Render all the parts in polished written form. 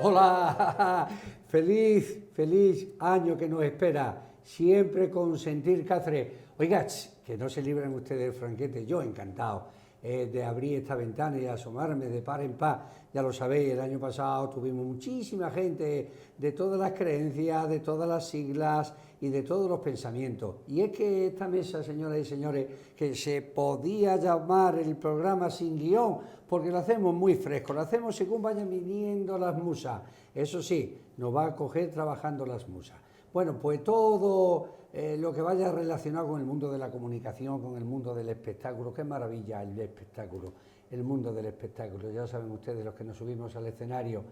Hola, feliz año que nos espera, siempre con sentir Cáceres. Oiga, que no se libren ustedes, Franquete, yo encantado de abrir esta ventana y asomarme de par en par. Ya lo sabéis, el año pasado tuvimos muchísima gente de todas las creencias, de todas las siglas y de todos los pensamientos. Y es que esta mesa, señoras y señores, que se podía llamar el programa sin guión, porque lo hacemos muy fresco, lo hacemos según vayan viniendo las musas. Eso sí, nos va a coger trabajando las musas. Bueno, pues todo lo que vaya relacionado con el mundo de la comunicación, con el mundo del espectáculo, qué maravilla el espectáculo, el mundo del espectáculo. Ya saben ustedes, los que nos subimos al escenario,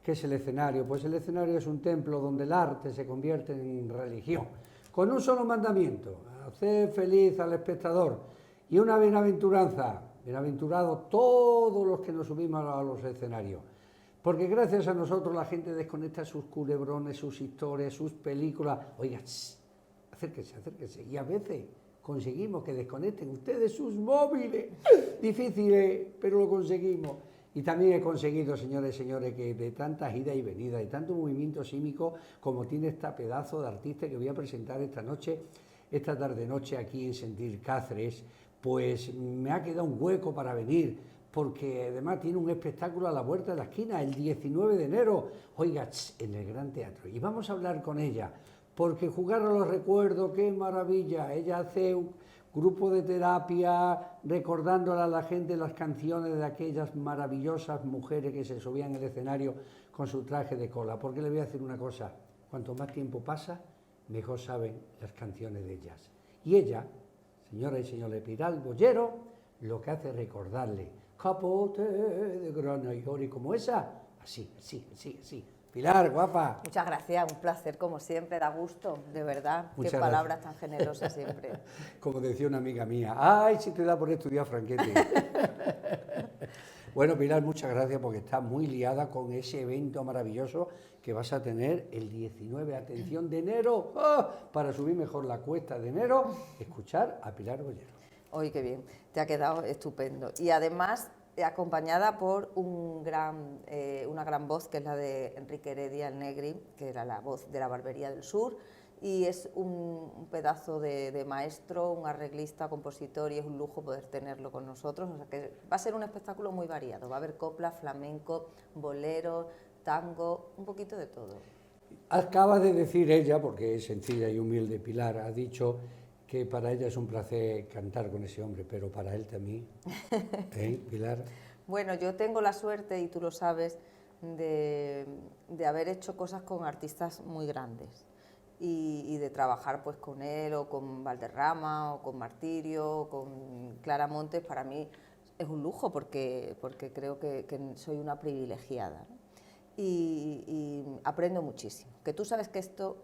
¿qué es el escenario? Pues el escenario es un templo donde el arte se convierte en religión, con un solo mandamiento: hacer feliz al espectador, y una bienaventuranza: bienaventurados todos los que nos subimos a los escenarios. Porque gracias a nosotros la gente desconecta sus culebrones, sus historias, sus películas. Oiga, acérquese. Y a veces conseguimos que desconecten ustedes sus móviles. Difícil, pero lo conseguimos. Y también he conseguido, señores y señores, que de tantas idas y venidas y tanto movimiento sísmico como tiene esta pedazo de artista que voy a presentar esta tarde-noche aquí en Sentir Cáceres, pues me ha quedado un hueco para venir, porque además tiene un espectáculo a la vuelta de la esquina, el 19 de enero, oiga, en el Gran Teatro. Y vamos a hablar con ella, porque jugar a los recuerdos, qué maravilla. Ella hace un grupo de terapia recordándole a la gente las canciones de aquellas maravillosas mujeres que se subían al escenario con su traje de cola. Porque le voy a decir una cosa: cuanto más tiempo pasa, mejor saben las canciones de ellas. Y ella, señoras y señores, Pilar Bollero, lo que hace es recordarle: capote de grana y oro, y como esa, así. Pilar, guapa. Muchas gracias, un placer como siempre, da gusto, de verdad. Muchas qué gracias. Palabras tan generosas siempre. Como decía una amiga mía, ay, si te da por estudiar, Franquete. Bueno, Pilar, muchas gracias, porque estás muy liada con ese evento maravilloso que vas a tener el 19, atención, de enero. ¡Oh! Para subir mejor la cuesta de enero, escuchar a Pilar Bollero. Oye, qué bien, te ha quedado estupendo. Y además, acompañada por una gran voz, que es la de Enrique Heredia, el Negri, que era la voz de la Barbería del Sur, y es un pedazo de maestro, un arreglista, compositor, y es un lujo poder tenerlo con nosotros. O sea que va a ser un espectáculo muy variado, va a haber copla, flamenco, bolero, tango, un poquito de todo. Acaba de decir ella, porque es sencilla y humilde, Pilar, ha dicho que para ella es un placer cantar con ese hombre, pero para él también, Pilar. Bueno, yo tengo la suerte, y tú lo sabes, de haber hecho cosas con artistas muy grandes y de trabajar pues con él, o con Valderrama, o con Martirio, o con Clara Montes. Para mí es un lujo, porque creo que soy una privilegiada, ¿no? Y aprendo muchísimo. Que tú sabes que esto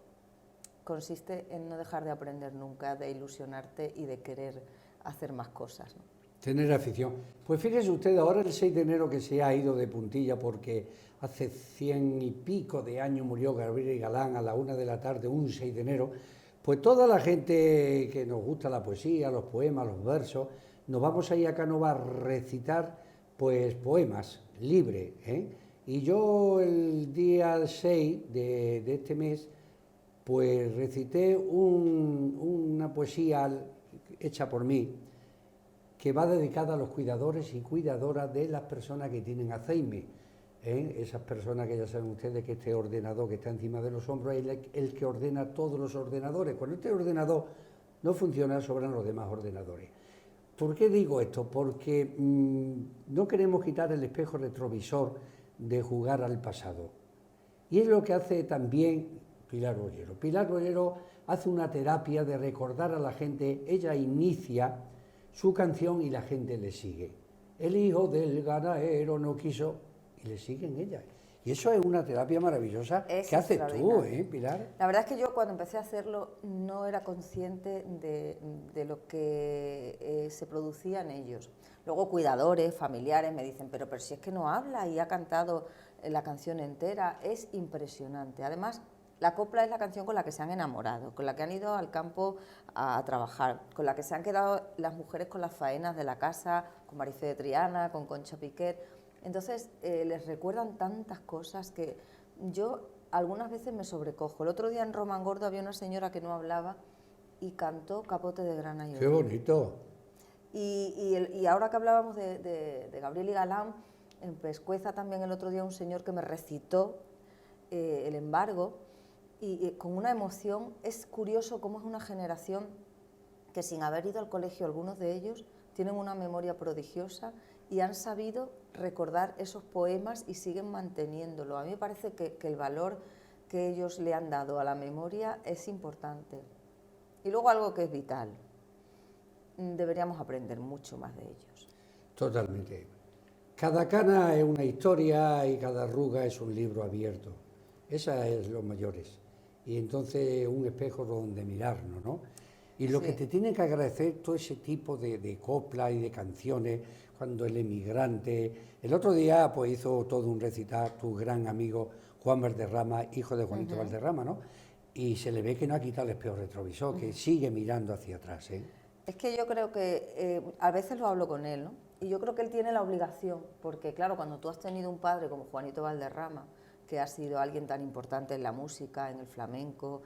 consiste en no dejar de aprender nunca, de ilusionarte y de querer hacer más cosas, ¿no? Tener afición. Pues fíjese usted, ahora el 6 de enero, que se ha ido de puntilla porque hace 100 y pico de años murió Gabriel Galán a la 1 de la tarde, un 6 de enero, pues toda la gente que nos gusta la poesía, los poemas, los versos, nos vamos a ir a Canova a recitar pues poemas, libre, Y yo el día 6 de este mes pues recité una poesía hecha por mí, que va dedicada a los cuidadores y cuidadoras de las personas que tienen Alzheimer. Esas personas que ya saben ustedes que este ordenador que está encima de los hombros es el que ordena todos los ordenadores. Cuando este ordenador no funciona, sobran los demás ordenadores. ¿Por qué digo esto? Porque no queremos quitar el espejo retrovisor de jugar al pasado. Y es lo que hace también Pilar Bollero. Pilar Bollero hace una terapia de recordar a la gente. Ella inicia su canción y la gente le sigue. El hijo del ganadero no quiso, y le siguen ella. Y eso es una terapia maravillosa. ¿Qué haces tú, Pilar? La verdad es que yo, cuando empecé a hacerlo, no era consciente de lo que se producía en ellos. Luego cuidadores, familiares me dicen, pero si es que no habla y ha cantado la canción entera. Es impresionante. Además, la copla es la canción con la que se han enamorado, con la que han ido al campo a trabajar, con la que se han quedado las mujeres con las faenas de la casa, con Marifé de Triana, con Concha Piquer. Entonces les recuerdan tantas cosas que yo algunas veces me sobrecojo. El otro día en Romangordo había una señora que no hablaba y cantó Capote de grana y ¡Qué orina. bonito! Y ahora que hablábamos de Gabriel y Galán, en Pescueza también el otro día un señor que me recitó el embargo y con una emoción. Es curioso cómo es una generación que sin haber ido al colegio, algunos de ellos tienen una memoria prodigiosa y han sabido recordar esos poemas y siguen manteniéndolo. A mí me parece que el valor que ellos le han dado a la memoria es importante. Y luego algo que es vital, deberíamos aprender mucho más de ellos. Totalmente. Cada cana es una historia y cada arruga es un libro abierto. Esa es los mayores. Y entonces un espejo donde mirarnos, ¿no? Y lo Sí. que te tiene que agradecer todo ese tipo de copla y de canciones, cuando el emigrante... El otro día pues hizo todo un recital tu gran amigo Juan Valderrama, hijo de Juanito Valderrama, ¿no? Y se le ve que no ha quitado el espejo retrovisor, que sigue mirando hacia atrás, ¿eh? Es que yo creo que a veces lo hablo con él, ¿no? Y yo creo que él tiene la obligación, porque claro, cuando tú has tenido un padre como Juanito Valderrama, que ha sido alguien tan importante en la música, en el flamenco,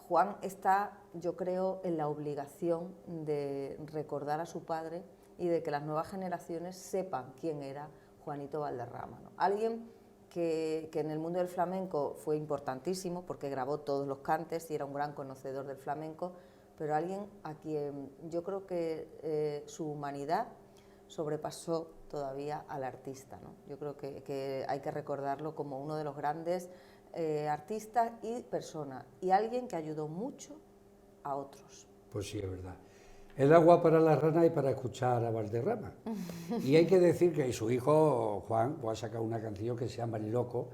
Juan está, yo creo, en la obligación de recordar a su padre y de que las nuevas generaciones sepan quién era Juanito Valderrama, ¿no? Alguien que en el mundo del flamenco fue importantísimo porque grabó todos los cantes y era un gran conocedor del flamenco, pero alguien a quien yo creo que su humanidad sobrepasó todavía al artista, ¿no? Yo creo que hay que recordarlo como uno de los grandes artistas y persona, y alguien que ayudó mucho a otros. Pues sí, es verdad. El agua para la rana y para escuchar a Valderrama. Y hay que decir que su hijo, Juan, pues, ha sacado una canción que se llama El Loco.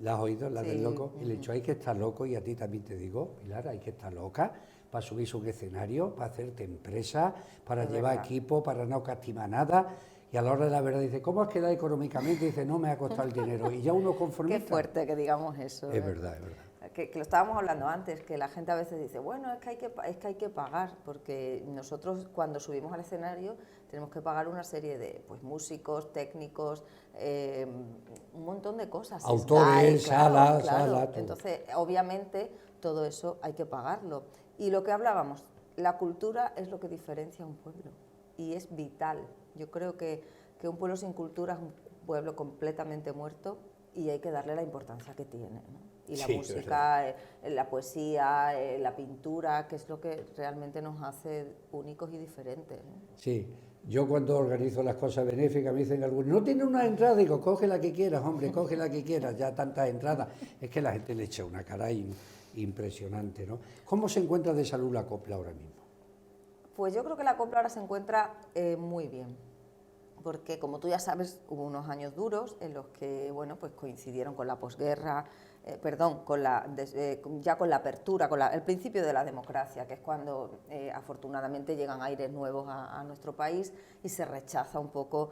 ¿La has oído? La del Sí, loco. Y le he dicho, hay que estar loco, y a ti también te digo, Pilar, hay que estar loca para subirse a un escenario, para hacerte empresa, para Es llevar verdad. equipo, para no castimar nada. Y a la hora de la verdad dice, ¿cómo has quedado económicamente? Dice, no me ha costado el dinero. Y ya uno Qué conformista. fuerte que digamos eso. Es verdad, es verdad. Que lo estábamos hablando antes, que la gente a veces dice, bueno, es que hay que pagar, porque nosotros cuando subimos al escenario tenemos que pagar una serie de pues, músicos, técnicos, un montón de cosas. Autores, Sky, claro, salas, claro. salas, todo. Entonces, obviamente, todo eso hay que pagarlo. Y lo que hablábamos, la cultura es lo que diferencia a un pueblo y es vital. Yo creo que un pueblo sin cultura es un pueblo completamente muerto y hay que darle la importancia que tiene, ¿no? Y la Sí, música, la poesía, la pintura, que es lo que realmente nos hace únicos y diferentes, ¿no? Sí, yo cuando organizo las cosas benéficas me dicen algunos, no tiene una entrada, digo, coge la que quieras, hombre, coge la que quieras, ya tantas entradas. Es que la gente le echa una cara impresionante, ¿no? ¿Cómo se encuentra de salud la copla ahora mismo? Pues yo creo que la copla ahora se encuentra muy bien, porque como tú ya sabes, hubo unos años duros en los que, bueno, pues coincidieron con la posguerra, ya con la apertura, el principio de la democracia, que es cuando afortunadamente llegan aires nuevos a nuestro país y se rechaza un poco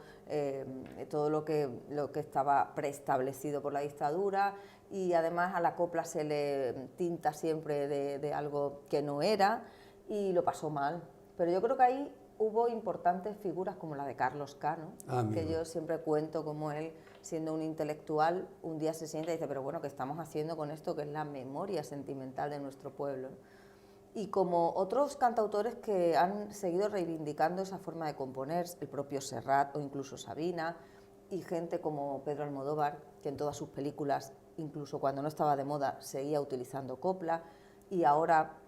todo lo que estaba preestablecido por la dictadura, y además a la copla se le tinta siempre de algo que no era, y lo pasó mal. Pero yo creo que ahí hubo importantes figuras como la de Carlos Cano, que yo siempre cuento como él, siendo un intelectual, un día se sienta y dice, pero bueno, ¿qué estamos haciendo con esto que es la memoria sentimental de nuestro pueblo? Y como otros cantautores que han seguido reivindicando esa forma de componer, el propio Serrat o incluso Sabina, y gente como Pedro Almodóvar, que en todas sus películas, incluso cuando no estaba de moda, seguía utilizando copla, y ahora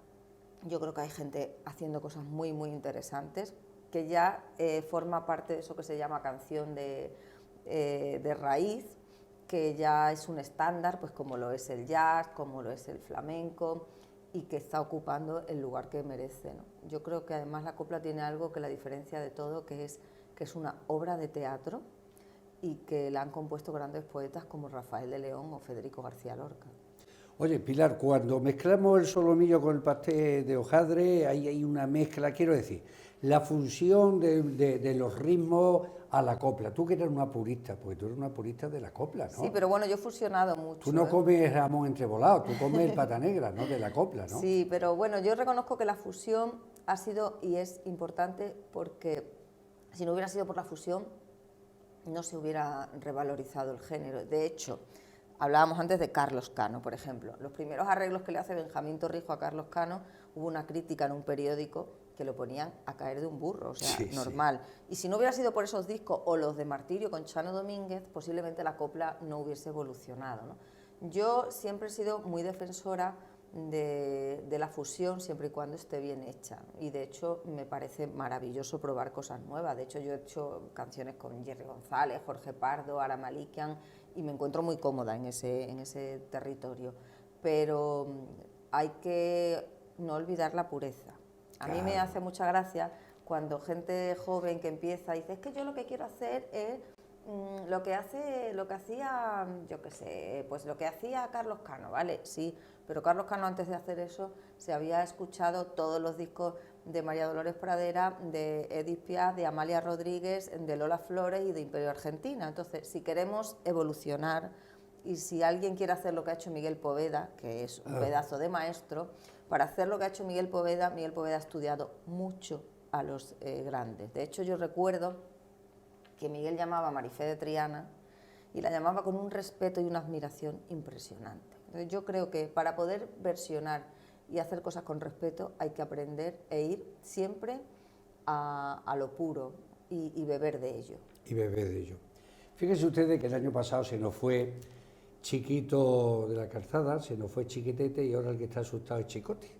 yo creo que hay gente haciendo cosas muy, muy interesantes, que ya forma parte de eso que se llama canción de raíz, que ya es un estándar, pues como lo es el jazz, como lo es el flamenco, y que está ocupando el lugar que merece, ¿no? Yo creo que además la copla tiene algo que la diferencia de todo, que es una obra de teatro y que la han compuesto grandes poetas como Rafael de León o Federico García Lorca. Oye, Pilar, cuando mezclamos el solomillo con el pastel de hojaldre, ahí hay una mezcla, quiero decir, la función de los ritmos a la copla. Tú que eres una purista, pues tú eres una purista de la copla, ¿no? Sí, pero bueno, yo he fusionado mucho. Tú no comes jamón entrevolado, tú comes el pata negra, ¿no? De la copla, ¿no? Sí, pero bueno, yo reconozco que la fusión ha sido y es importante, porque si no hubiera sido por la fusión, no se hubiera revalorizado el género. De hecho, hablábamos antes de Carlos Cano, por ejemplo. Los primeros arreglos que le hace Benjamín Torrijos a Carlos Cano, hubo una crítica en un periódico que lo ponían a caer de un burro, o sea, Sí, normal. Y si no hubiera sido por esos discos o los de Martirio con Chano Domínguez, posiblemente la copla no hubiese evolucionado, ¿no? Yo siempre he sido muy defensora de la fusión siempre y cuando esté bien hecha, y de hecho me parece maravilloso probar cosas nuevas. De hecho yo he hecho canciones con Jerry González, Jorge Pardo, Ara Malikian, y me encuentro muy cómoda en ese territorio, pero hay que no olvidar la pureza. A mí me hace mucha gracia cuando gente joven que empieza dice, es que yo lo que quiero hacer es lo que hacía, yo qué sé, pues lo que hacía Carlos Cano, ¿vale? Sí, pero Carlos Cano antes de hacer eso se había escuchado todos los discos de María Dolores Pradera, de Edith Piaf, de Amalia Rodríguez, de Lola Flores y de Imperio Argentina. Entonces, si queremos evolucionar y si alguien quiere hacer lo que ha hecho Miguel Poveda, que es un pedazo de maestro, para hacer lo que ha hecho Miguel Poveda ha estudiado mucho a los grandes. De hecho, yo recuerdo que Miguel llamaba a Marifé de Triana y la llamaba con un respeto y una admiración impresionante. Entonces, yo creo que para poder versionar y hacer cosas con respeto hay que aprender e ir siempre a lo puro y beber de ello. Y beber de ello. Fíjense ustedes que el año pasado se nos fue Chiquito de la Calzada, se nos fue Chiquetete y ahora el que está asustado es Chicote.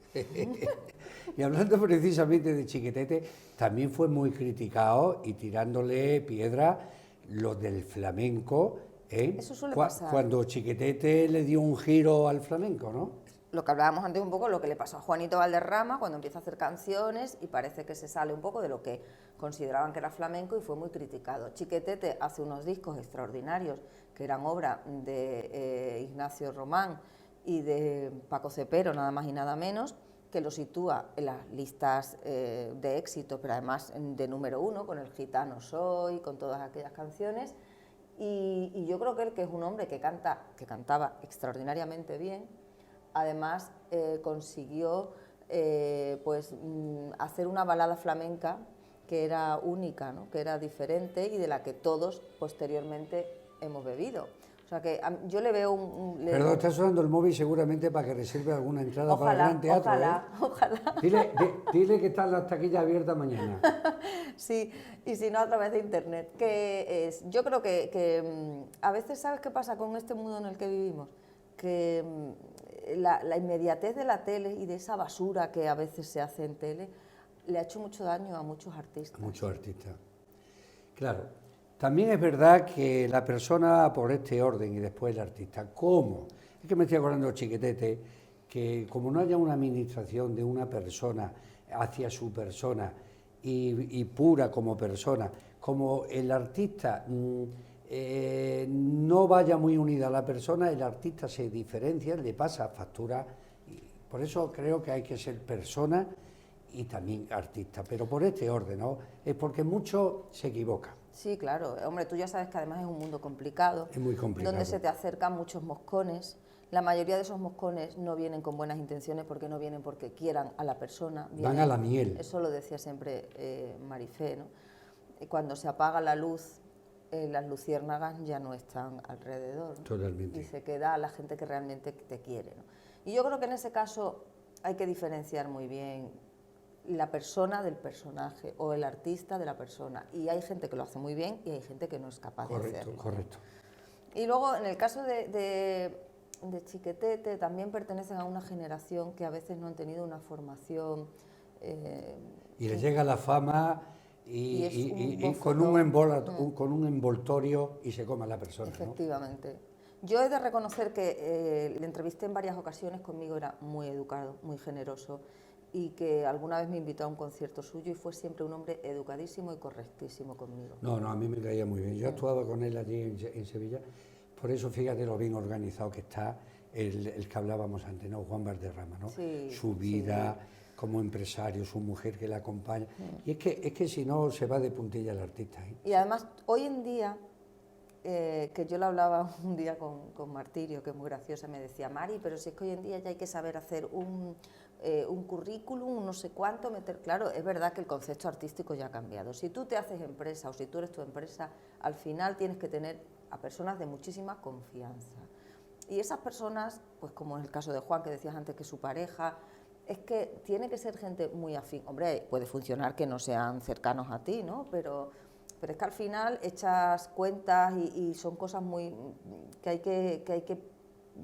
Y hablando precisamente de Chiquetete, también fue muy criticado y tirándole piedra los del flamenco, ¿eh? Eso suele pasar. Cuando Chiquetete le dio un giro al flamenco, ¿no? Lo que hablábamos antes un poco, lo que le pasó a Juanito Valderrama cuando empieza a hacer canciones y parece que se sale un poco de lo que consideraban que era flamenco y fue muy criticado. Chiquetete hace unos discos extraordinarios que eran obra de Ignacio Román y de Paco Cepero, nada más y nada menos, que lo sitúa en las listas de éxito, pero además de número 1, con El Gitano Soy, con todas aquellas canciones. Y yo creo que él, que es un hombre que cantaba extraordinariamente bien, además consiguió hacer una balada flamenca que era única, ¿no? Que era diferente y de la que todos posteriormente hemos bebido. O sea que yo le veo Perdón, está sonando el móvil seguramente para que reserve alguna entrada para el Gran Teatro. Ojalá. Dile que están las taquillas abiertas mañana. Sí, y si no a través de internet. Yo creo que a veces, ¿sabes qué pasa con este mundo en el que vivimos? Que la inmediatez de la tele y de esa basura que a veces se hace en tele le ha hecho mucho daño a muchos artistas. Muchos artistas. Claro. También es verdad que la persona por este orden y después el artista. ¿Cómo? Es que me estoy acordando, Chiquetete, que como no haya una administración de una persona hacia su persona y pura como persona, como el artista no vaya muy unida a la persona, el artista se diferencia, le pasa factura. Y por eso creo que hay que ser persona y también artista, pero por este orden, ¿no? Es porque muchos se equivocan. Sí, claro. Hombre, tú ya sabes que además es un mundo complicado. Es muy complicado. Donde se te acercan muchos moscones. La mayoría de esos moscones no vienen con buenas intenciones porque no vienen porque quieran a la persona. Van a la miel. Eso lo decía siempre Marifé, ¿no? Y cuando se apaga la luz, las luciérnagas ya no están alrededor, ¿no? Totalmente. Y se queda la gente que realmente te quiere, ¿no? Y yo creo que en ese caso hay que diferenciar muy bien la persona del personaje o el artista de la persona, y hay gente que lo hace muy bien y hay gente que no es capaz de hacerlo. Correcto. Y luego en el caso de Chiquetete también pertenecen a una generación que a veces no han tenido una formación y le llega la fama y con un envoltorio y se come a la persona. Efectivamente. ¿No? Yo he de reconocer que le entrevisté en varias ocasiones, conmigo era muy educado, muy generoso, y que alguna vez me invitó a un concierto suyo y fue siempre un hombre educadísimo y correctísimo conmigo. No, a mí me caía muy bien. Yo actuaba con él allí en Sevilla, por eso fíjate lo bien organizado que está el que hablábamos antes, ¿no? Juan Valderrama, ¿no? Sí, su vida como empresario, su mujer que le acompaña. Y es que si no se va de puntilla el artista. Y además, hoy en día que yo lo hablaba un día con Martirio, que es muy graciosa, me decía, Mari, pero si es que hoy en día ya hay que saber hacer un currículum, un no sé cuánto, meter... Claro, es verdad que el concepto artístico ya ha cambiado. Si tú te haces empresa o si tú eres tu empresa, al final tienes que tener a personas de muchísima confianza. Y esas personas, pues como es el caso de Juan, que decías antes que su pareja, es que tiene que ser gente muy afín. Hombre, puede funcionar que no sean cercanos a ti, ¿no? Pero es que al final echas cuentas y son cosas muy que hay que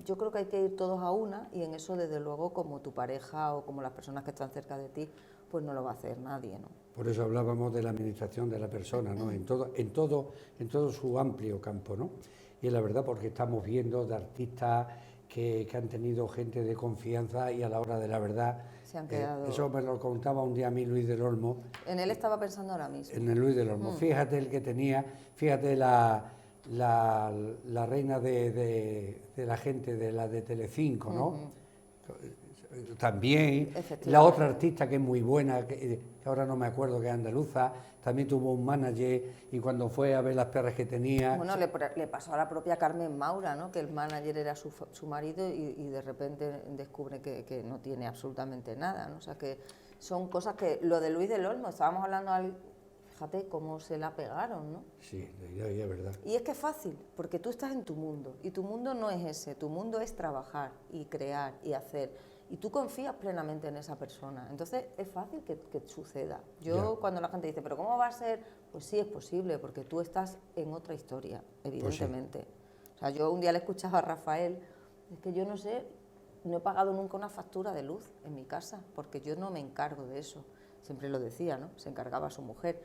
yo creo que hay que ir todos a una, y en eso desde luego como tu pareja o como las personas que están cerca de ti, pues no lo va a hacer nadie, ¿no? Por eso hablábamos de la administración de la persona, ¿no? En todo su amplio campo, ¿no? Y la verdad, porque estamos viendo de artistas que han tenido gente de confianza y a la hora de la verdad, Se han quedado... eso me lo contaba un día a mí Luis del Olmo. En él estaba pensando ahora mismo. En el Luis del Olmo. Fíjate el que tenía, fíjate la reina de la gente de la de Telecinco, ¿no? También la otra artista que es muy buena, que ahora no me acuerdo, que es andaluza, también tuvo un manager, y cuando fue a ver las perras que tenía... Bueno, le pasó a la propia Carmen Maura, ¿no? Que el manager era su marido y de repente descubre que no tiene absolutamente nada, ¿no? O sea que son cosas que... Lo de Luis del Olmo, estábamos hablando, fíjate cómo se la pegaron, ¿no? Sí, es verdad. Y es que es fácil, porque tú estás en tu mundo, y tu mundo no es ese, tu mundo es trabajar y crear y hacer... Y tú confías plenamente en esa persona, entonces es fácil que suceda. Yo cuando la gente dice, ¿pero cómo va a ser? Pues sí es posible, porque tú estás en otra historia, evidentemente. Pues sí. O sea, yo un día le escuchaba a Rafael, es que yo no sé, no he pagado nunca una factura de luz en mi casa, porque yo no me encargo de eso. Siempre lo decía, ¿no? Se encargaba su mujer.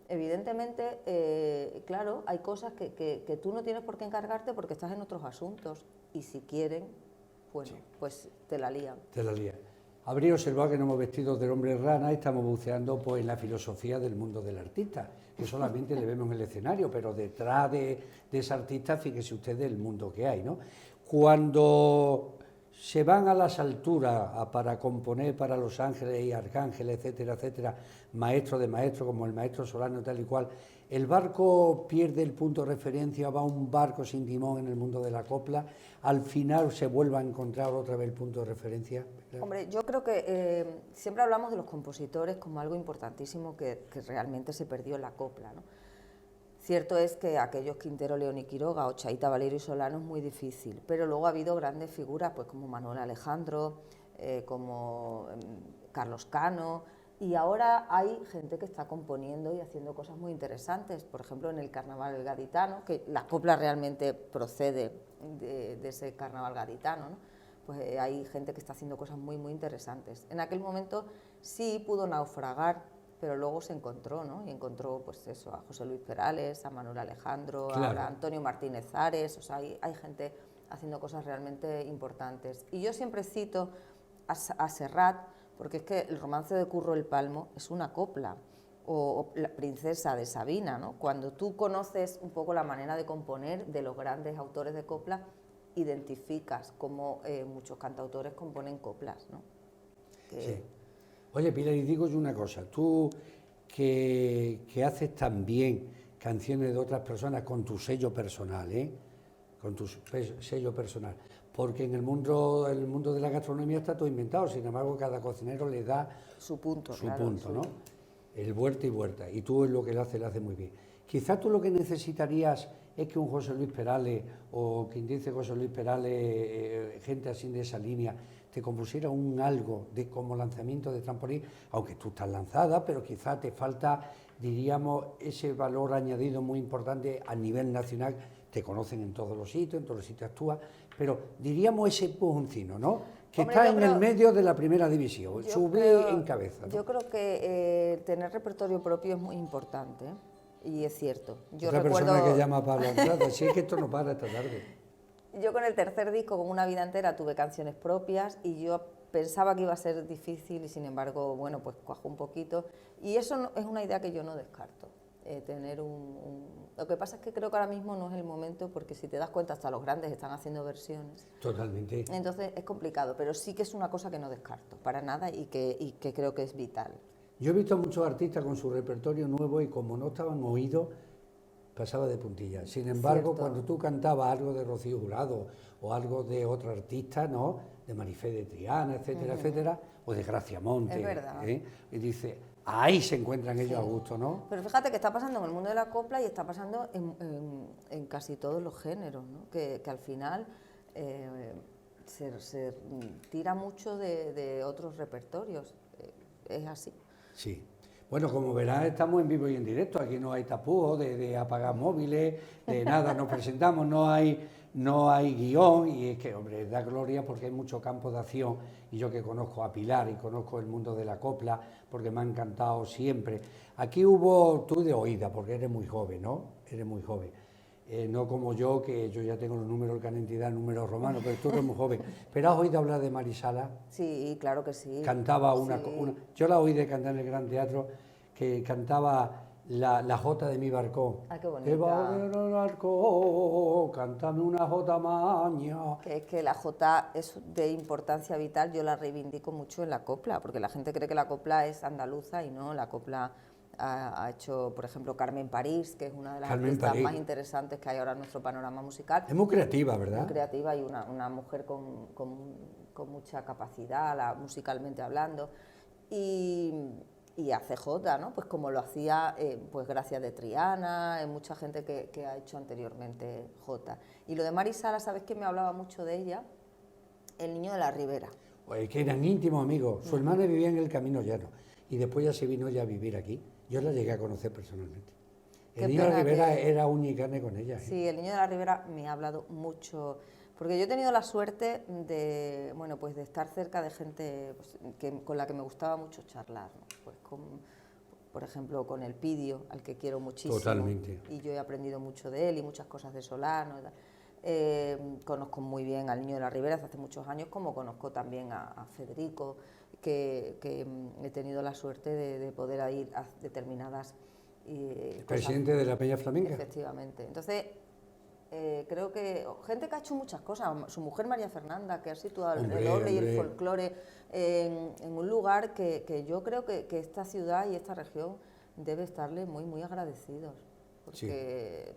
Evidentemente, claro, hay cosas que tú no tienes por qué encargarte porque estás en otros asuntos, y si quieren... Bueno, sí, pues te la lían. Te la lían. Habría observado que no hemos vestido del hombre rana y estamos buceando pues, en la filosofía del mundo del artista, que solamente le vemos en el escenario, pero detrás de ese artista, fíjese ustedes el mundo que hay, ¿no? Cuando se van a las alturas para componer para Los Ángeles y Arcángeles, etcétera, etcétera, maestro de maestros como el maestro Solano tal y cual, ¿el barco pierde el punto de referencia, va un barco sin timón en el mundo de la copla? ¿Al final se vuelve a encontrar otra vez el punto de referencia? Hombre, yo creo que siempre hablamos de los compositores como algo importantísimo que realmente se perdió en la copla, ¿no? Cierto es que aquellos Quintero, León y Quiroga, o Chaita, Valero y Solano es muy difícil, pero luego ha habido grandes figuras pues como Manuel Alejandro, como Carlos Cano, y ahora hay gente que está componiendo y haciendo cosas muy interesantes, por ejemplo en el carnaval gaditano, que la copla realmente procede de ese carnaval gaditano, ¿no? Pues hay gente que está haciendo cosas muy, muy interesantes. En aquel momento sí pudo naufragar, pero luego se encontró, ¿no? Y encontró, pues eso, a José Luis Perales, a Manuel Alejandro, claro, a Antonio Martínez Ares, o sea, hay gente haciendo cosas realmente importantes. Y yo siempre cito a Serrat, porque es que el romance de Curro el Palmo es una copla, o La princesa de Sabina, ¿no? Cuando tú conoces un poco la manera de componer de los grandes autores de copla, identificas cómo muchos cantautores componen coplas, ¿no? Sí. Oye, Pilar, y digo yo una cosa, tú que haces también canciones de otras personas con tu sello personal, con tu sello personal, porque en el mundo de la gastronomía está todo inventado, sin embargo cada cocinero le da su punto, ¿no? El vuelta y vuelta, y tú es lo que lo hace muy bien. Quizás tú lo que necesitarías es que un José Luis Perales, o quien dice José Luis Perales, gente así de esa línea, te compusiera un algo como lanzamiento de trampolín, aunque tú estás lanzada, pero quizás te falta, diríamos, ese valor añadido muy importante a nivel nacional. Te conocen en todos los sitios actúas, pero diríamos ese pujoncino, ¿no? Que está en el medio de la primera división, sube en cabeza, ¿no? Yo creo que tener repertorio propio es muy importante, ¿eh? Y es cierto. Otra persona que llama para la entrada, si es que esto no para esta tarde. Yo con el tercer disco, con Una vida entera, tuve canciones propias y yo pensaba que iba a ser difícil y sin embargo, bueno, pues cuajó un poquito. Y eso es una idea que yo no descarto, tener Lo que pasa es que creo que ahora mismo no es el momento, porque si te das cuenta hasta los grandes están haciendo versiones. Totalmente. Entonces es complicado, pero sí que es una cosa que no descarto para nada y que creo que es vital. Yo he visto a muchos artistas con su repertorio nuevo y como no estaban oídos, pasaba de puntilla. Sin embargo, Cierto. cuando tú cantabas algo de Rocío Jurado o algo de otro artista, ¿no? De Marifé de Triana, etcétera, etcétera, o de Gracia Monte, Es verdad. y dice, ahí se encuentran ellos a gusto, ¿no? Pero fíjate que está pasando en el mundo de la copla y está pasando en casi todos los géneros, ¿no? Que al final se tira mucho de otros repertorios. Es así. Sí. Bueno, como verás, estamos en vivo y en directo. Aquí no hay tapujos de apagar móviles, de nada. Nos presentamos, no hay guión. Y es que, hombre, da gloria porque hay mucho campo de acción. Y yo que conozco a Pilar y conozco el mundo de la copla, porque me ha encantado siempre. Aquí hubo tú de oída, porque eres muy joven, ¿no? Eres muy joven. No como yo, que yo ya tengo los números de identidad, números romanos, pero tú eres muy joven. ¿Pero has oído hablar de Marisala? Sí, claro que sí. Cantaba Sí. yo la oí de cantar en el Gran Teatro, que cantaba la jota de mi barcón. Ay, qué bonita. Que va en el barco, cántame una jota maña. Que es que la jota es de importancia vital, yo la reivindico mucho en la copla, porque la gente cree que la copla es andaluza y no, la copla ha hecho, por ejemplo, Carmen París, que es una de las Carmen artistas París. más interesantes que hay ahora en nuestro panorama musical. Es muy creativa, ¿verdad? Muy creativa y una mujer con mucha capacidad, musicalmente hablando. Y hace jota, ¿no? Pues como lo hacía pues Gracia de Triana, mucha gente que ha hecho anteriormente jota. Y lo de Marisala, ¿sabes que me hablaba mucho de ella? El niño de la Ribera. Pues que eran íntimos amigos. Su hermana vivía en el Camino Llano y después ya se vino ya a vivir aquí. Yo la llegué a conocer personalmente. Qué El niño de la pena Ribera que- era uña y carne con ella. Sí, el niño de la Ribera me ha hablado mucho, porque yo he tenido la suerte de, bueno, pues de estar cerca de gente pues, con la que me gustaba mucho charlar, ¿no? Pues por ejemplo, con el Pidio, al que quiero muchísimo. Totalmente. Y yo he aprendido mucho de él y muchas cosas de Solano. Y tal. Conozco muy bien al niño de la Ribera desde hace muchos años, como conozco también a Federico, que he tenido la suerte de poder ir a determinadas cosas. Presidente de la Peña Flamenca. Efectivamente. Entonces, creo que gente que ha hecho muchas cosas, su mujer María Fernanda, que ha situado Hombre, el doble y el hombre. folclore en un lugar que yo creo que esta ciudad y esta región debe estarle muy, muy agradecidos. Porque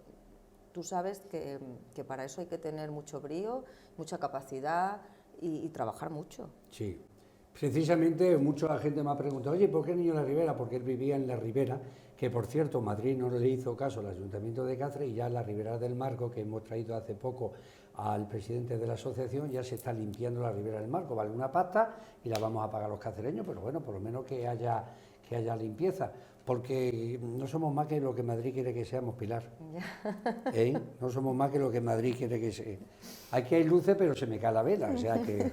tú sabes que para eso hay que tener mucho brío, mucha capacidad y trabajar mucho. Sí. Precisamente mucha gente me ha preguntado, oye, ¿por qué Niño de la Ribera? Porque él vivía en la Ribera, que por cierto Madrid no le hizo caso al Ayuntamiento de Cáceres y ya la Ribera del Marco, que hemos traído hace poco al presidente de la asociación, ya se está limpiando la Ribera del Marco, vale una pasta y la vamos a pagar los cacereños, pero bueno, por lo menos que haya limpieza, porque no somos más que lo que Madrid quiere que seamos, Pilar. ¿Eh? No somos más que lo que Madrid quiere que sea. Aquí hay luces, pero se me cae la vela, o sea que...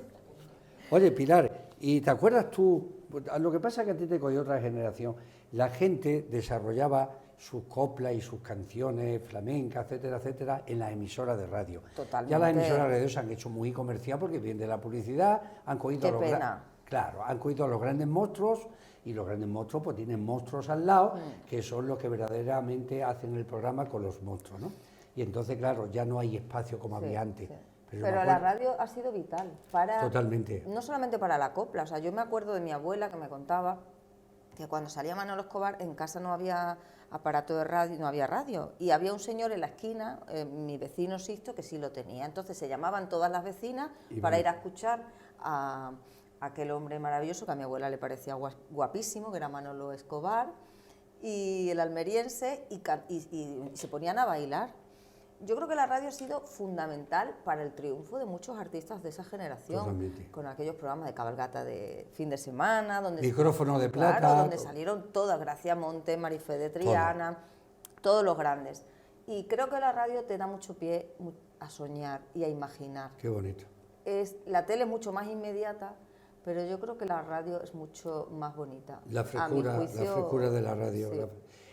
Oye, Pilar, ¿y te acuerdas tú? Lo que pasa es que a ti te cogió otra generación. La gente desarrollaba sus coplas y sus canciones flamencas, etcétera, etcétera, en las emisoras de radio. Totalmente. Ya las emisoras de radio se han hecho muy comercial porque vienen de la publicidad, han cogido Qué pena. Claro, han cogido a los grandes monstruos y los grandes monstruos pues tienen monstruos al lado que son los que verdaderamente hacen el programa con los monstruos, ¿no? Y entonces, claro, ya no hay espacio como Sí, había antes. sí. Pero Pero me la acuerdo- radio ha sido vital para... Totalmente. No solamente para la copla, o sea, yo me acuerdo de mi abuela que me contaba que cuando salía Manolo Escobar en casa no había aparato de radio, no había radio, y había un señor en la esquina, mi vecino Sisto, que sí lo tenía. Entonces se llamaban todas las vecinas Y para bueno. ir a escuchar a aquel hombre maravilloso que a mi abuela le parecía guapísimo, que era Manolo Escobar, y el almeriense, y se ponían a bailar. Yo creo que la radio ha sido fundamental para el triunfo de muchos artistas de esa generación, Totalmente. con aquellos programas de cabalgata de fin de semana, donde Micrófono de plata. claro, donde salieron todas, Gracia Monte, Marifé de Triana, todos los grandes. Y creo que la radio te da mucho pie a soñar y a imaginar. Qué bonito. La tele es mucho más inmediata, pero yo creo que la radio es mucho más bonita. La A mi frescura, juicio, la frescura de la radio. sí.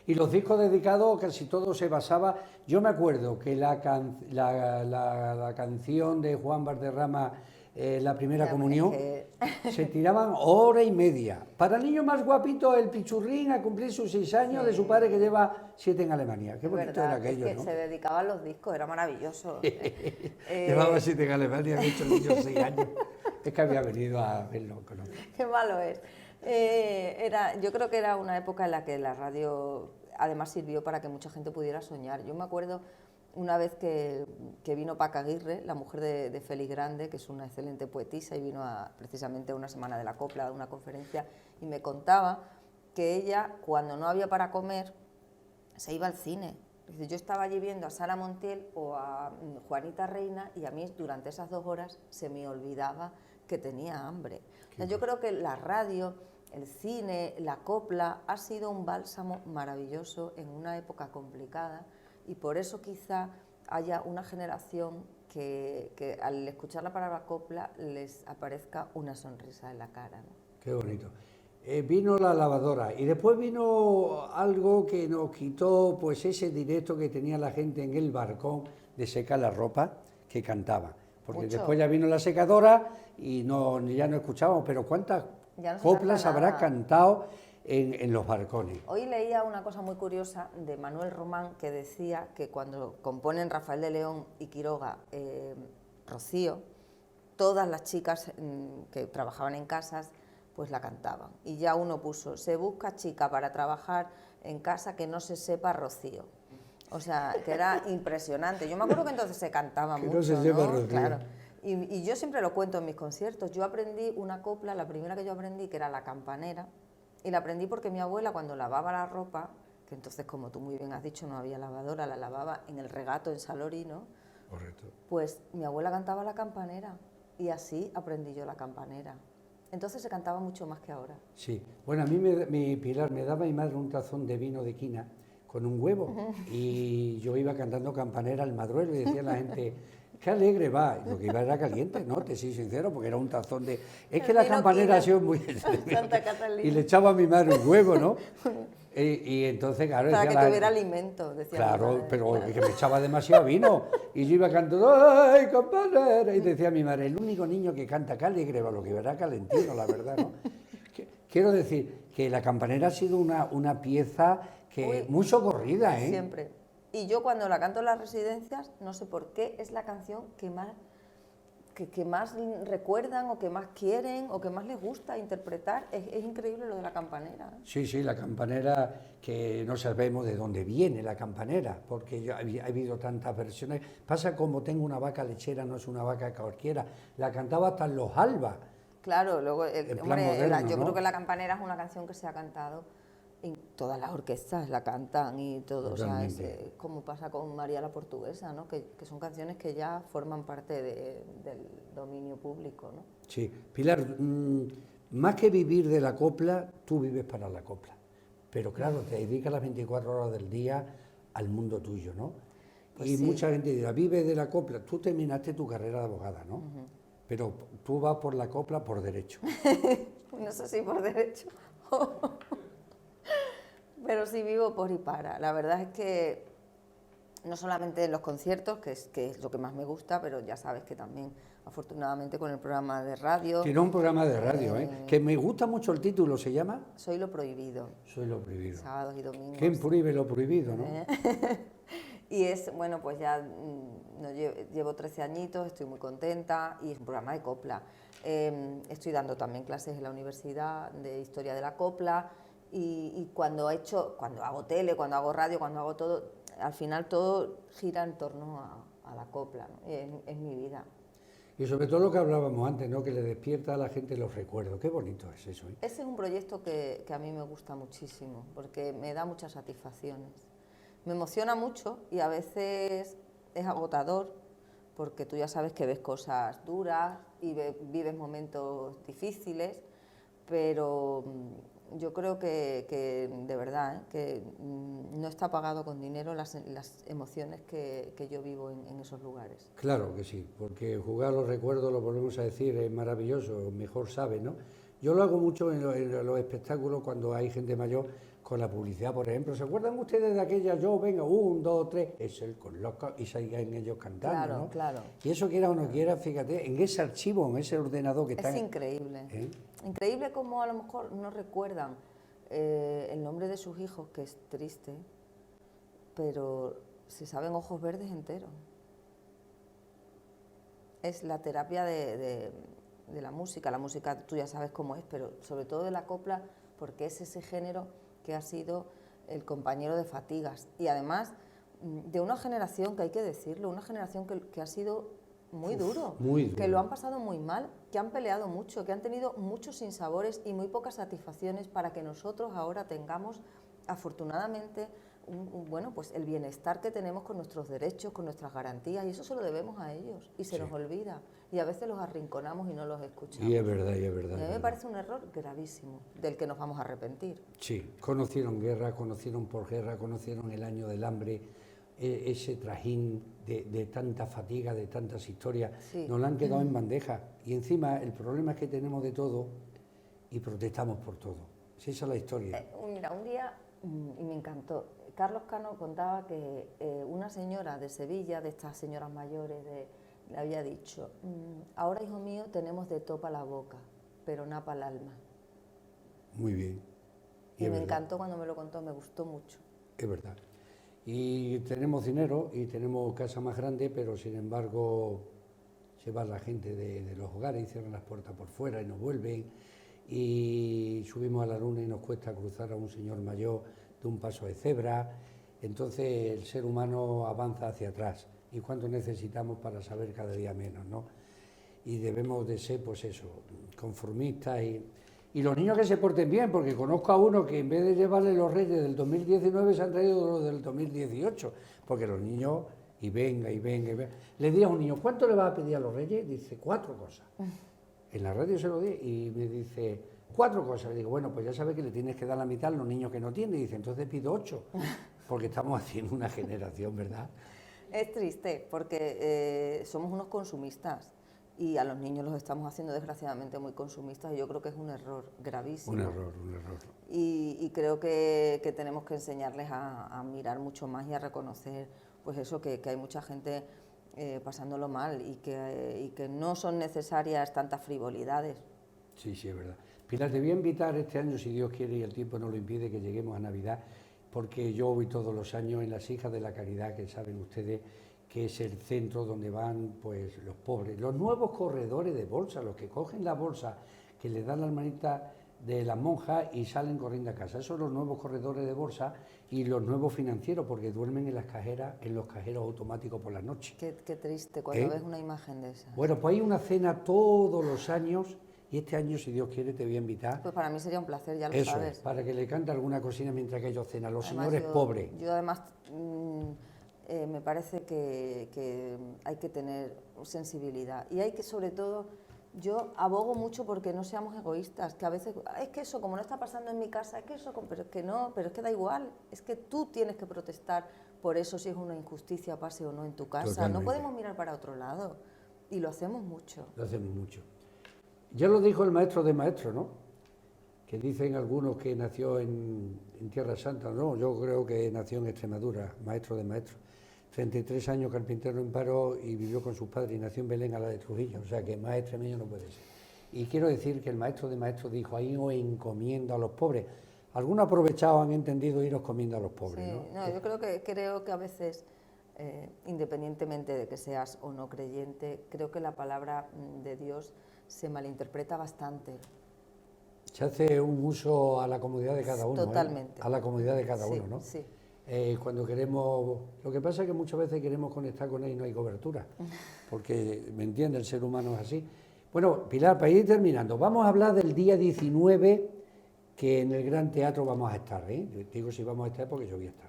Y los discos dedicados, casi todo se basaba... Yo me acuerdo que la canción de Juan Valderrama, la primera Ya, comunión, se tiraban hora y media. Para el niño más guapito, el pichurrín a cumplir sus 6 años de su padre que lleva 7 en Alemania. Qué bonito verdad, era aquello, es que ¿no? se dedicaban los discos, era maravilloso. Llevaba 7 en Alemania, había hecho el niño 6 años. Es que había venido a verlo. ¿No? Qué malo es. Yo creo que era una época en la que la radio además sirvió para que mucha gente pudiera soñar. Yo me acuerdo una vez que vino Paca Aguirre, la mujer de Félix Grande, que es una excelente poetisa, y vino precisamente a una semana de la copla, a una conferencia, y me contaba que ella, cuando no había para comer, se iba al cine. Dice, yo estaba allí viendo a Sara Montiel o a Juanita Reina, y a mí durante esas 2 horas se me olvidaba que tenía hambre. O sea, yo creo que la radio, el cine, la copla ha sido un bálsamo maravilloso en una época complicada, y por eso quizá haya una generación que al escuchar la palabra copla les aparezca una sonrisa en la cara, ¿no? Qué bonito. Vino la lavadora y después vino algo que nos quitó pues ese directo que tenía la gente en el balcón de secar la ropa, que cantaba. Porque Mucho. después ya vino la secadora y ya no escuchábamos, pero ¿cuántas Ya no se coplas canta habrá nada. cantado en los balcones? Hoy leía una cosa muy curiosa de Manuel Román, que decía que cuando componen Rafael de León y Quiroga Rocío, todas las chicas que trabajaban en casas pues la cantaban. Y ya uno puso, se busca chica para trabajar en casa que no se sepa Rocío. O sea, que era impresionante. Yo me acuerdo que entonces se cantaba Que mucho, no se sepa Rocío. Claro. Y yo siempre lo cuento en mis conciertos. Yo aprendí una copla, la primera que yo aprendí, que era La Campanera, y la aprendí porque mi abuela, cuando lavaba la ropa, que entonces, como tú muy bien has dicho, no había lavadora, la lavaba en el regato en Salorino. Correcto. Pues mi abuela cantaba La Campanera, y así aprendí yo La Campanera. Entonces se cantaba mucho más que ahora. Sí, bueno, a mí mi Pilar me daba mi madre un tazón de vino de quina con un huevo y yo iba cantando campanera al madruelo y decía la gente, qué alegre va. Y lo que iba era caliente, ¿no? Te soy sincero, porque era un tazón de... Es que la vino campanera quina. ha sido muy... Santa Catalina. Y le echaba a mi madre un huevo, ¿no? Y entonces, claro, Para decía que la tuviera gente, alimento, decía mi claro, madre. pero Claro. que me echaba demasiado vino. Y yo iba cantando, ¡ay, campanera! Y decía mi madre, el único niño que canta, qué alegre va, lo que verá calentino, la verdad, ¿no? Quiero decir que la campanera ha sido una pieza que Uy, muy socorrida, ¿eh? Siempre. Y yo cuando la canto en las residencias, no sé por qué, es la canción que más recuerdan o que más quieren o que más les gusta interpretar. Es increíble lo de la campanera. Sí, sí, la campanera, que no sabemos de dónde viene la campanera, porque ha habido tantas versiones. Pasa como tengo una vaca lechera, no es una vaca cualquiera, la cantaba hasta en los albas. Claro, luego, En plan hombre, moderno, yo ¿no? creo que La Campanera es una canción que se ha cantado en todas las orquestas, la cantan y todo. O sea, es Totalmente. como pasa con María la Portuguesa, ¿no? Que son canciones que ya forman parte del dominio público, ¿no? Sí, Pilar, más que vivir de la copla, tú vives para la copla. Pero claro, te dedicas las 24 horas del día al mundo tuyo, ¿no? Pues Y sí. mucha gente dirá, vive de la copla. Tú terminaste tu carrera de abogada, ¿no? Pero tú vas por la copla por derecho. No sé si por derecho, pero sí vivo por y para. La verdad es que no solamente en los conciertos, que es lo que más me gusta, pero ya sabes que también, afortunadamente, con el programa de radio, Tiene un programa de radio, que me gusta mucho el título, ¿se llama? Soy lo prohibido, Soy lo prohibido. sábados y domingos. ¿Quién prohíbe lo prohibido, no? Y es, bueno, pues ya no llevo 13 añitos, estoy muy contenta y es un programa de copla. Estoy dando también clases en la universidad de historia de la copla y cuando hago tele, cuando hago radio, cuando hago todo, al final todo gira en torno a la copla, ¿no? Es mi vida. Y sobre todo lo que hablábamos antes, ¿no? Que le despierta a la gente los recuerdos. Qué bonito es eso, ¿eh? Ese es un proyecto que a mí me gusta muchísimo porque me da muchas satisfacciones. Me emociona mucho y a veces es agotador porque tú ya sabes que ves cosas duras y vives momentos difíciles, pero yo creo que de verdad, que no está pagado con dinero las emociones que yo vivo en esos lugares. Claro que sí, porque jugar los recuerdos, lo volvemos a decir, es maravilloso, mejor sabe, ¿no? Yo lo hago mucho en los espectáculos cuando hay gente mayor con la publicidad, por ejemplo. ¿Se acuerdan ustedes de aquella yo, venga, 1, 2, 3, es el con loco, y salgan ellos cantando, Claro, ¿no? claro. Y eso quiera o no quiera, fíjate, en ese archivo, en ese ordenador que está... Es increíble. ¿Eh? Increíble como a lo mejor no recuerdan el nombre de sus hijos, que es triste, pero se saben Ojos Verdes enteros. Es la terapia de la música tú ya sabes cómo es, pero sobre todo de la copla, porque es ese género que ha sido el compañero de fatigas. Y además de una generación, que hay que decirlo, una generación que ha sido muy duro, que lo han pasado muy mal, que han peleado mucho, que han tenido muchos sinsabores y muy pocas satisfacciones para que nosotros ahora tengamos, afortunadamente, bueno, pues el bienestar que tenemos con nuestros derechos, con nuestras garantías, y eso se lo debemos a ellos, y se nos olvida, y a veces los arrinconamos y no los escuchamos. Y es verdad, y es verdad. Y a mí me parece un error gravísimo, del que nos vamos a arrepentir. Sí, conocieron guerra, conocieron posguerra, conocieron el año del hambre, ese trajín de tanta fatiga, de tantas historias, nos la han quedado en bandeja. Y encima el problema es que tenemos de todo y protestamos por todo. Esa es la historia. Mira, un día, y me encantó, Carlos Cano contaba que una señora de Sevilla, de estas señoras mayores, le había dicho, ahora, hijo mío, tenemos de topa la boca, pero napa el alma. Muy bien. Y me encantó cuando me lo contó, me gustó mucho. Es verdad. Y tenemos dinero y tenemos casa más grande, pero sin embargo se va la gente de los hogares y cierran las puertas por fuera y nos vuelven. Y subimos a la luna y nos cuesta cruzar a un señor mayor de un paso de cebra. Entonces el ser humano avanza hacia atrás. ¿Y cuánto necesitamos para saber cada día menos, no? Y debemos de ser, pues eso, conformistas y los niños que se porten bien, porque conozco a uno que en vez de llevarle los reyes del 2019 se han traído los del 2018, porque los niños, y venga, y venga, y venga. Le di a un niño, ¿cuánto le vas a pedir a los reyes? Dice, 4 cosas. En la radio se lo di y me dice, 4 cosas. Le digo, bueno, pues ya sabes que le tienes que dar la mitad a los niños que no tienen. Y dice, entonces pido 8, porque estamos haciendo una generación, ¿verdad? Es triste, porque somos unos consumistas. Y a los niños los estamos haciendo desgraciadamente muy consumistas y yo creo que es un error gravísimo. Un error. Y creo que tenemos que enseñarles a mirar mucho más y a reconocer pues eso, que hay mucha gente pasándolo mal y que no son necesarias tantas frivolidades. Sí, es verdad. Pilar, te voy a invitar este año, si Dios quiere y el tiempo no lo impide, que lleguemos a Navidad, porque yo voy todos los años en las Hijas de la Caridad, que saben ustedes que es el centro donde van pues los pobres, los nuevos corredores de bolsa, los que cogen la bolsa, que les dan la hermanita de las monjas y salen corriendo a casa. Esos son los nuevos corredores de bolsa y los nuevos financieros, porque duermen en las cajeras, en los cajeros automáticos por la noche. Qué triste cuando ves una imagen de esa. Bueno, pues hay una cena todos los años y este año, si Dios quiere, te voy a invitar. Pues para mí sería un placer, ya lo eso, sabes. Para que le cante alguna cocina mientras que ellos cenan, los Además, señores pobres. Yo además me parece que hay que tener sensibilidad y hay que, sobre todo, yo abogo mucho porque no seamos egoístas, que a veces, es que eso, como no está pasando en mi casa, es que eso, pero es que no, pero es que da igual, es que tú tienes que protestar por eso si es una injusticia, pase o no en tu casa. Totalmente. No podemos mirar para otro lado y lo hacemos mucho. Lo hacemos mucho. Ya lo dijo el maestro de maestros, ¿no? Que dicen algunos que nació en Tierra Santa, no, yo creo que nació en Extremadura, maestro de maestros. 33 años carpintero en paro y vivió con sus padres y nació en Belén a la de Trujillo, o sea que más extremeño no puede ser. Y quiero decir que el maestro de maestros dijo, ahí os encomiendo a los pobres. Algunos aprovechados han entendido iros comiendo a los pobres, sí, ¿no? Yo creo que a veces, independientemente de que seas o no creyente, creo que la palabra de Dios se malinterpreta bastante. Se hace un uso a la comodidad de cada uno. Totalmente. A la comodidad de cada uno, ¿no? Sí. Cuando queremos, lo que pasa es que muchas veces queremos conectar con él y no hay cobertura, porque, ¿me entiende? El ser humano es así. Bueno, Pilar, para ir terminando, vamos a hablar del día 19, que en el Gran Teatro vamos a estar, ¿eh? Digo si vamos a estar porque yo voy a estar,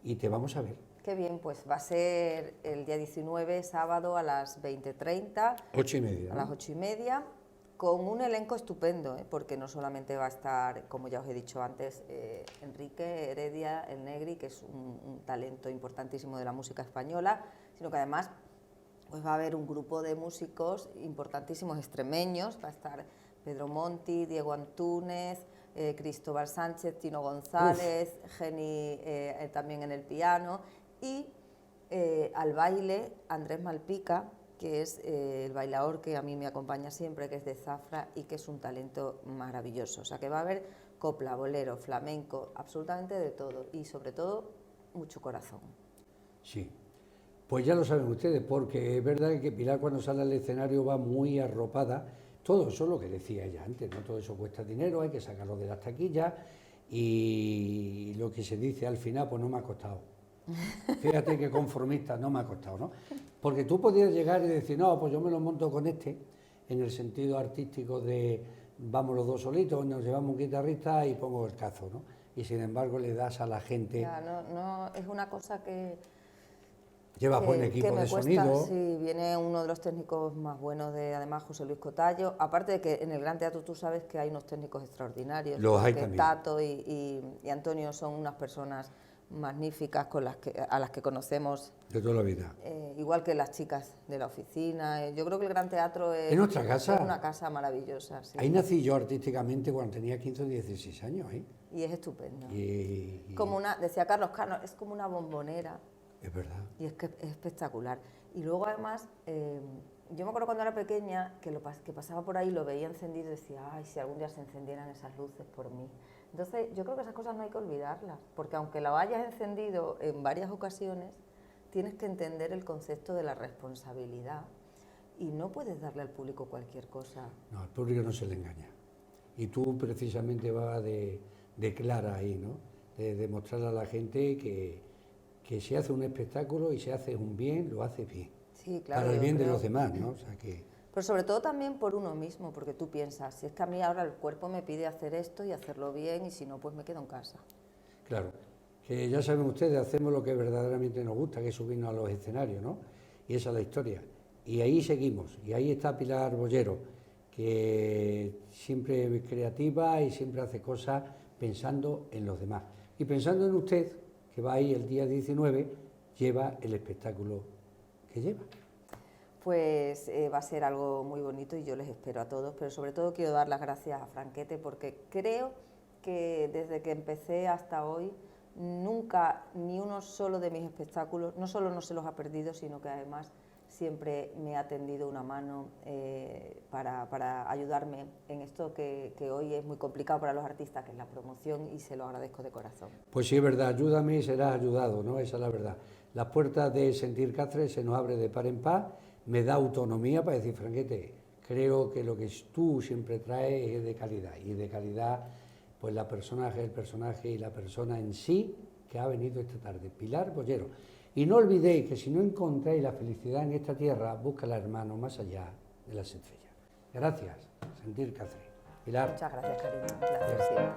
y te vamos a ver. Qué bien, pues va a ser el día 19, sábado, a las 20:30. 8:30, ¿no? A las 8:30. Con un elenco estupendo, porque no solamente va a estar, como ya os he dicho antes, Enrique Heredia, el Negri, que es un talento importantísimo de la música española, sino que además pues va a haber un grupo de músicos importantísimos extremeños, va a estar Pedro Monti, Diego Antúnez, Cristóbal Sánchez, Tino González, Geni también en el piano, y al baile Andrés Malpica, que es el bailador que a mí me acompaña siempre, que es de Zafra y que es un talento maravilloso. O sea que va a haber copla, bolero, flamenco, absolutamente de todo y sobre todo mucho corazón. Sí, pues ya lo saben ustedes, porque es verdad que Pilar cuando sale al escenario va muy arropada. Todo eso es lo que decía ella antes, ¿no? Todo eso cuesta dinero, hay que sacarlo de las taquillas y lo que se dice al final, pues no me ha costado. Fíjate que conformista no me ha costado, ¿no? Porque tú podías llegar y decir, no, pues yo me lo monto con este, en el sentido artístico de vamos los dos solitos, nos llevamos un guitarrista y pongo el cazo, ¿no? Y sin embargo le das a la gente... Ya, no, es una cosa que... Llevas buen equipo que me de cuesta, sonido. sí, viene uno de los técnicos más buenos de, además, José Luis Cotallo. Aparte de que en el Gran Teatro tú sabes que hay unos técnicos extraordinarios. Los hay que también. Tato y Antonio son unas personas magníficas a las que conocemos. De toda la vida. Igual que las chicas de la oficina. Yo creo que el Gran Teatro ¿Es nuestra casa? es una casa maravillosa. Sí. Ahí nací yo artísticamente cuando tenía 15 o 16 años, ¿eh? Y es estupendo. Como decía Carlos Cano, es como una bombonera. Es verdad. Y es que es espectacular. Y luego además, yo me acuerdo cuando era pequeña que pasaba por ahí, lo veía encendido y decía, ay, si algún día se encendieran esas luces por mí. Entonces yo creo que esas cosas no hay que olvidarlas, porque aunque la hayas encendido en varias ocasiones, tienes que entender el concepto de la responsabilidad y no puedes darle al público cualquier cosa. No, al público no se le engaña. Y tú precisamente vas de clara ahí, ¿no? De demostrarle a la gente que si hace un espectáculo y se hace un bien, lo hace bien. Sí, claro. Para el bien de los demás, ¿no? O sea que... Pero sobre todo también por uno mismo, porque tú piensas, si es que a mí ahora el cuerpo me pide hacer esto y hacerlo bien, y si no, pues me quedo en casa. Claro, que ya saben ustedes, hacemos lo que verdaderamente nos gusta, que es subirnos a los escenarios, ¿no? Y esa es la historia. Y ahí seguimos, y ahí está Pilar Bollero, que siempre es creativa y siempre hace cosas pensando en los demás. Y pensando en usted, que va ahí el día 19, lleva el espectáculo que lleva. Pues va a ser algo muy bonito y yo les espero a todos, pero sobre todo quiero dar las gracias a Franquete porque creo que desde que empecé hasta hoy nunca ni uno solo de mis espectáculos, no solo no se los ha perdido, sino que además siempre me ha tendido una mano para ayudarme en esto que hoy es muy complicado para los artistas, que es la promoción, y se lo agradezco de corazón. Pues sí, es verdad, ayúdame y serás ayudado, ¿no? Esa es la verdad. Las puertas de Sentir Cáceres se nos abre de par en par, me da autonomía para decir, Franquete, creo que lo que tú siempre traes es de calidad, y de calidad, pues el personaje y la persona en sí que ha venido esta tarde, Pilar Bollero. Y no olvidéis que si no encontráis la felicidad en esta tierra, búscala, hermano, más allá de las estrellas. Gracias, Sentir Cáceres. Pilar. Muchas gracias, cariño. Un placer siempre.